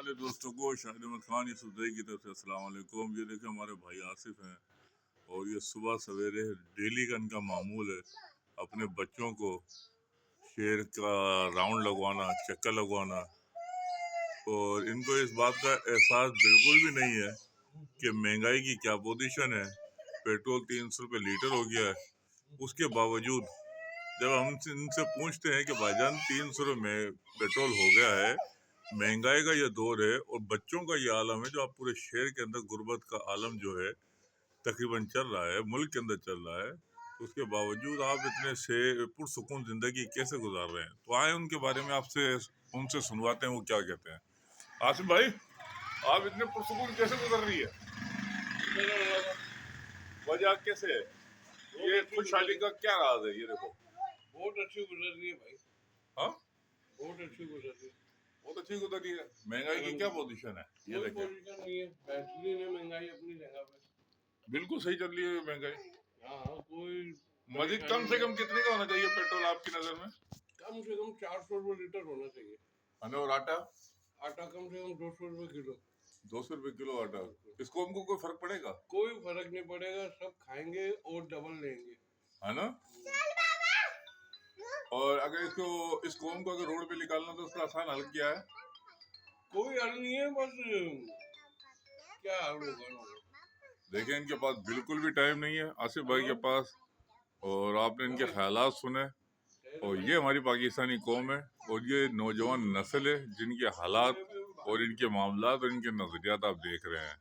वाले दोस्तों को शाहिद अहमद खान यूसुफजई की तरफ से अस्सलाम वालेकुम। ये देखें हमारे भाई आसिफ हैं और ये सुबह सवेरे डेली का इनका मामूल है अपने बच्चों को शेर का राउंड लगवाना, चक्कर लगवाना। और इनको इस बात का एहसास बिल्कुल भी नहीं है कि महंगाई की क्या पोजीशन है। पेट्रोल 300 रुपये लीटर हो गया है। उसके बावजूद जब हम इनसे पूछते हैं कि भाईजान 300 रुपये में पेट्रोल हो गया है, महंगाई का ये दौर है और बच्चों का ये आलम है, जो आप पूरे शहर के अंदर गुर्बत का आलम जो है तकरीबन चल रहा है, मुल्क के अंदर चल रहा है, तो उसके बावजूद आप इतने से पुरसुकून जिंदगी कैसे गुजार रहे हैं। तो आए उनके बारे में आपसे उनसे सुनवाते हैं वो क्या कहते हैं। आसिफ भाई, आप इतने पुरसुकून कैसे गुजर रही है, वजह कैसे है, ये खुशहाली का क्या राज है? ये देखो बहुत अच्छी गुजर रही है भाई। हाँ, बहुत अच्छी गुजर रही है, बहुत अच्छी गुजर रही है। महंगाई की क्या पोजीशन है ये कोई देखें, पोजीशन नहीं है, बेहतरीन है महंगाई अपनी जगह पे। बिल्कुल सही चल रही है महंगाई। हाँ, कोई मजीद कम से कम कितने का होना चाहिए पेट्रोल आपकी नजर में? कम से कम 400 रुपये लीटर होना चाहिए। और आटा? आटा कम से कम 200 रुपये किलो। 200 रुपये किलो आटा। इसको हमको कोई फर्क पड़ेगा? कोई फर्क नहीं पड़ेगा, सब खाएंगे और डबल लेंगे, है ना। और अगर इस कौम को अगर रोड पे निकालना तो उसका आसान हल क्या है? कोई हल नहीं है, बस क्या हल होगा। देखिए इनके पास बिल्कुल भी टाइम नहीं है आसिफ भाई के पास, और आपने इनके ख्यालात सुने। और ये हमारी पाकिस्तानी कौम है और ये नौजवान नस्ल है जिनके हालात और इनके मामलात और इनके नजरियात आप देख रहे हैं।